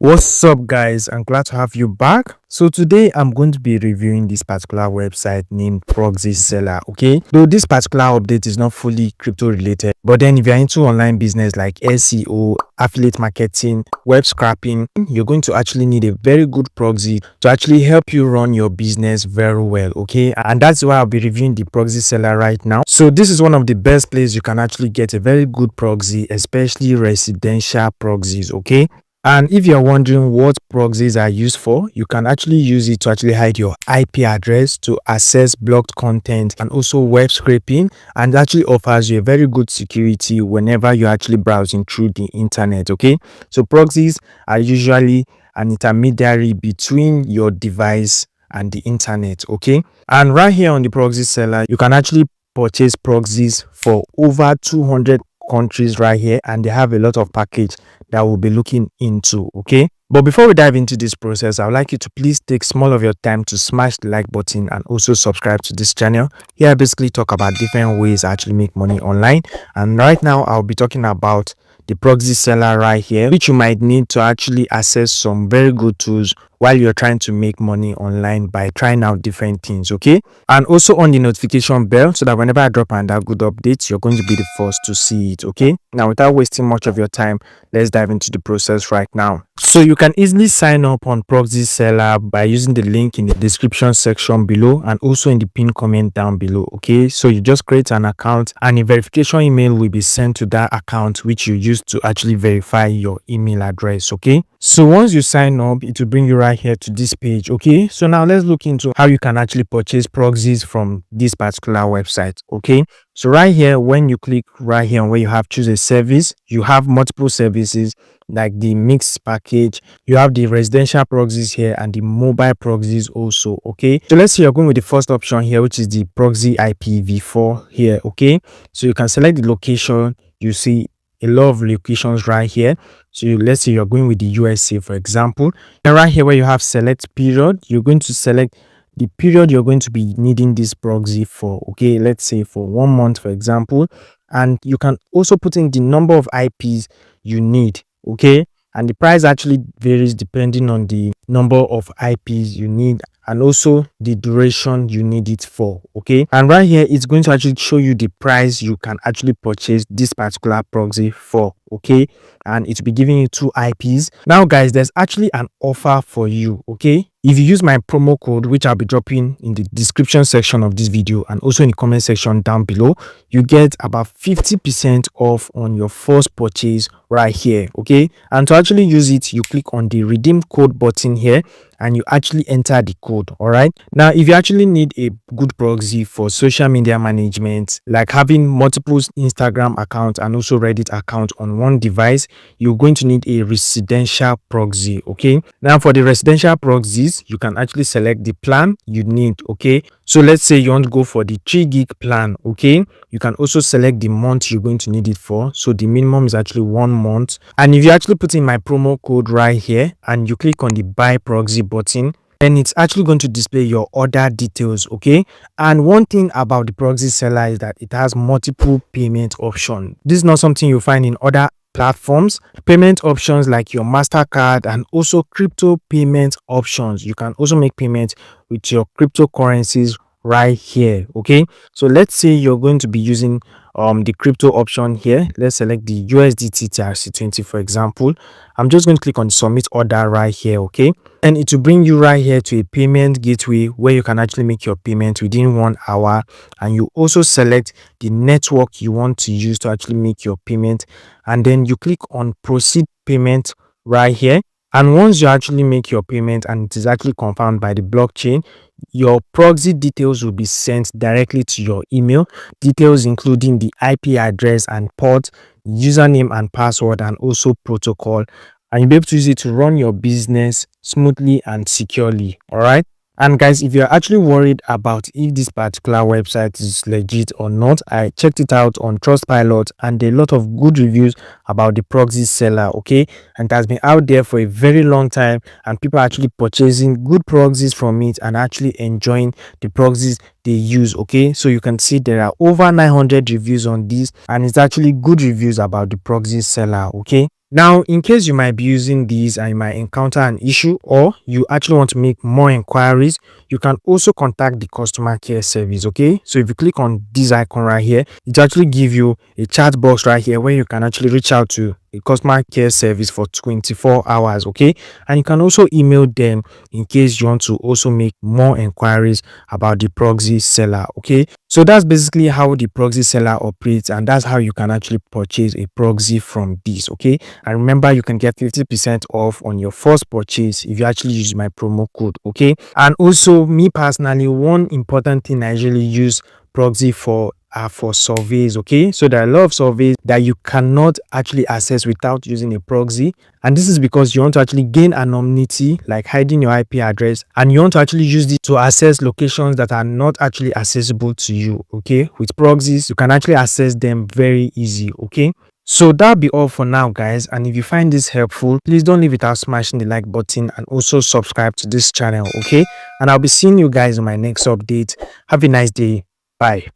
What's up, guys? I'm glad to have you back. So today I'm going to be reviewing this particular website named Proxy-Seller. Okay, though this particular update is not fully crypto related, but then if you're into online business like SEO, affiliate marketing, web scraping, you're going to actually need a very good proxy to actually help you run your business very well. Okay, and that's why I'll be reviewing the Proxy-Seller right now. So this is one of the best places you can actually get a very good proxy, especially residential proxies. Okay, and if you're wondering what proxies are used for, you can actually use it to actually hide your IP address, to access blocked content, and also web scraping, and actually offers you a very good security whenever you're actually browsing through the internet. Okay, so proxies are usually an intermediary between your device and the internet. Okay, and right here on the Proxy-Seller, you can actually purchase proxies for over 200 countries right here, and they have a lot of package that we'll be looking into. Okay, but before we dive into this process, I would like you to please take small of your time to smash the like button and also subscribe to this channel. Here I basically talk about different ways to actually make money online, and right now I'll be talking about the Proxy-Seller right here, which you might need to actually access some very good tools while you're trying to make money online by trying out different things. Okay, and also on the notification bell so that whenever I drop another good update, you're going to be the first to see it. Okay, now without wasting much of your time, let's dive into the process right now. So you can easily sign up on Proxy-Seller by using the link in the description section below and also in the pinned comment down below. Okay, so you just create an account and a verification email will be sent to that account which you use to actually verify your email address. Okay, so once you sign up, it will bring you right here to this page. Okay, so now let's look into how you can actually purchase proxies from this particular website. Okay, so right here, when you click right here where you have choose a service, you have multiple services like the mixed package. You have the residential proxies here and the mobile proxies also. Okay, so let's say you're going with the first option here, which is the proxy IPv4 here. Okay, so you can select the location. You see a lot of locations right here. So let's say you're going with the USA, for example, and right here where you have select period, you're going to select the period you're going to be needing this proxy for. Okay, let's say for 1 month, for example, and you can also put in the number of IPs you need. Okay, and the price actually varies depending on the number of IPs you need and also the duration you need it for. Okay, and right here it's going to actually show you the price you can actually purchase this particular proxy for. Okay, and it will be giving you 2 IPs. Now guys, there's actually an offer for you. Okay, if you use my promo code, which I'll be dropping in the description section of this video and also in the comment section down below, you get about 50% off on your first purchase right here. Okay, and to actually use it, you click on the redeem code button here and you actually enter the code. All right, now if you actually need a good proxy for social media management, like having multiple Instagram accounts and also Reddit accounts on one device, you're going to need a residential proxy. Okay, now for the residential proxies, you can actually select the plan you need. Okay, so let's say you want to go for the 3 gig plan. Okay, you can also select the month you're going to need it for. So the minimum is actually 1 month, and if you actually put in my promo code right here and you click on the buy proxy button, and it's actually going to display your order details. Okay, and one thing about the Proxy-Seller is that it has multiple payment options. This is not something you find in other platforms. Payment options like your MasterCard and also crypto payment options. You can also make payments with your cryptocurrencies right here. Okay, so let's say you're going to be using the crypto option here. Let's select the USDT TRC20, for example. I'm just going to click on submit order right here. Okay, and it will bring you right here to a payment gateway where you can actually make your payment within 1 hour, and you also select the network you want to use to actually make your payment, and then you click on proceed payment right here. And once you actually make your payment and it is actually confirmed by the blockchain, your proxy details will be sent directly to your email, details including the IP address and port, username and password, and also protocol, and you'll be able to use it to run your business smoothly and securely. All right, and guys, if you're actually worried about if this particular website is legit or not, I checked it out on Trustpilot and there are a lot of good reviews about the Proxy-Seller. Okay, and it has been out there for a very long time and people are actually purchasing good proxies from it and actually enjoying the proxies they use. Okay, so you can see there are over 900 reviews on this and it's actually good reviews about the Proxy-Seller. Okay, Now, in case you might be using these and you might encounter an issue or you actually want to make more inquiries, you can also contact the customer care service. Okay, so if you click on this icon right here, it actually give you a chat box right here where you can actually reach out to a customer care service for 24 hours. Okay, and you can also email them in case you want to also make more inquiries about the Proxy-Seller. Okay, so that's basically how the Proxy-Seller operates, and that's how you can actually purchase a proxy from this. Okay, and remember, you can get 50% off on your first purchase if you actually use my promo code. Okay, and also me personally, one important thing I usually use proxy for are for surveys. Okay, so there are a lot of surveys that you cannot actually access without using a proxy, and this is because you want to actually gain anonymity, like hiding your IP address, and you want to actually use this to access locations that are not actually accessible to you. Okay, with proxies you can actually access them very easy. Okay, so that'll be all for now, guys, and if you find this helpful, please don't leave without smashing the like button and also subscribe to this channel. Okay, and I'll be seeing you guys in my next update. Have a nice day. Bye.